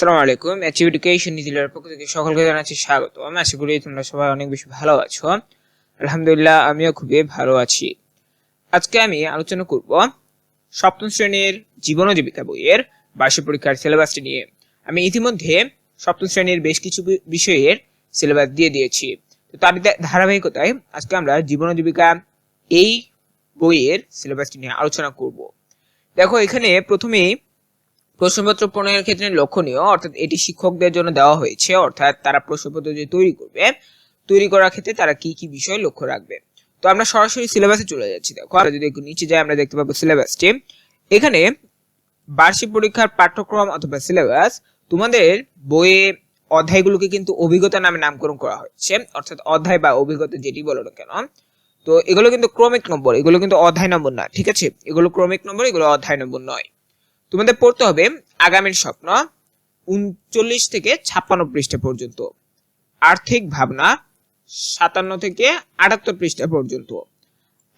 আসসালামু আলাইকুম। Achieve education নিজিলের পক্ষ থেকে সকলকে জানাচ্ছি স্বাগত। আমি আশা করি তোমরা সবাই অনেক বেশি ভালো আছো। আলহামদুলিল্লাহ, আমিও খুবই ভালো আছি। আজকে আমি আলোচনা করব সপ্তম শ্রেণীর জীবন ও জীবিকা বইয়ের বার্ষিক পরীক্ষার সিলেবাসটি নিয়ে। আমি ইতিমধ্যে সপ্তম শ্রেণীর বেশ কিছু বিষয়ের সিলেবাস দিয়ে দিয়েছি। তো তার ধারাবাহিকতায় আজকে আমরা জীবন ও জীবিকা এই বইয়ের সিলেবাসটি নিয়ে আলোচনা করব। দেখো, এখানে প্রথমেই প্রশ্নপত্র প্রণয়নের ক্ষেত্রে লক্ষণীয়, অর্থাৎ এটি শিক্ষকদের জন্য দেওয়া হয়েছে, অর্থাৎ তারা প্রশ্নপত্র যে তৈরি করবে, তৈরি করার ক্ষেত্রে তারা কি কি বিষয় লক্ষ্য রাখবে। তো আমরা সরাসরি সিলেবাসে চলে যাচ্ছি। দেখো, আমরা যদি একটু নিচে যাই আমরা দেখতে পাবো সিলেবাসটি। এখানে বার্ষিক পরীক্ষার পাঠ্যক্রম অথবা সিলেবাস, তোমাদের বইয়ে অধ্যায়গুলোকে কিন্তু অভিজ্ঞতা নামে নামকরণ করা হয়েছে, অর্থাৎ অধ্যায় বা অভিজ্ঞতা যেটি বলো না কেন। তো এগুলো কিন্তু ক্রমিক নম্বর, এগুলো কিন্তু অধ্যায় নম্বর না, ঠিক আছে? এগুলো ক্রমিক নম্বর, এগুলো অধ্যায় নম্বর নয়। তোমাদের পড়তে হবে আগামীর স্বপ্ন 39 থেকে 56 পৃষ্ঠা পর্যন্ত, আর্থিক ভাবনা 57 থেকে 78 পৃষ্ঠা পর্যন্ত,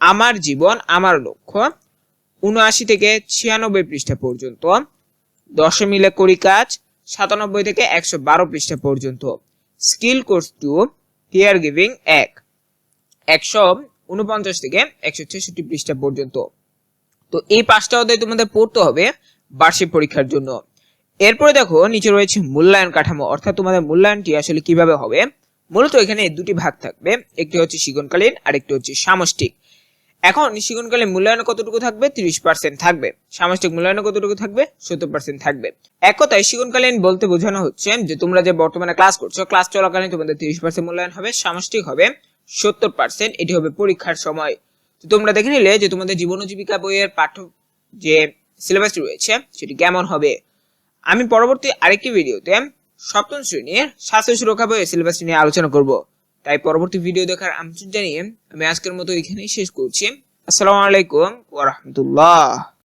আমার জীবন আমার লক্ষ্য 79 থেকে 96 পৃষ্ঠা পর্যন্ত, 10 মিলে করি কাজ 97 থেকে 112 পৃষ্ঠা পর্যন্ত, স্কিল কোর্স 2 কেয়ার গিভিং 149 থেকে 166 পৃষ্ঠা পর্যন্ত। তো এই 5টা অধ্যায় তোমাদের পড়তে হবে বার্ষিক পরীক্ষার জন্য। এরপরে দেখো, নিচে রয়েছে মূল্যায়ন কাঠামো, অর্থাৎ তোমাদের মূল্যায়নটি আসলে কিভাবে হবে। মূলত এখানে দুটি ভাগ থাকবে, একটি হচ্ছে শিক্ষণকালীন আর একটি হচ্ছে সামষ্টিক। এখন শিক্ষণকালীন মূল্যায়নে কতটুকু থাকবে? 30% থাকবে। সামষ্টিক মূল্যায়নে কতটুকু থাকবে? 70% থাকবে। এক কথায় শিক্ষণকালীন বলতে বোঝানো হচ্ছে যে তোমরা যে বর্তমানে ক্লাস করছো, ক্লাস চলাকালীন তোমাদের 30% মূল্যায়ন হবে, সামষ্টিক হবে 70%। এটি হবে পরীক্ষার সময়। তো তোমরা দেখে নিলে যে তোমাদের জীবন ও জীবিকা বইয়ের পাঠ্য যে সিলেবাসটি রয়েছে সেটি কেমন হবে। আমি পরবর্তী আরেকটি ভিডিওতে সপ্তম শ্রেণীর স্বাস্থ্য সুরক্ষা বইয়ের সিলেবাসটি নিয়ে আলোচনা করব। তাই পরবর্তী ভিডিও দেখার আমন্ত্রণ জানিয়ে আমি আজকের মতো এখানেই শেষ করছি। আসসালামু আলাইকুম ওয়া রাহমাতুল্লাহ।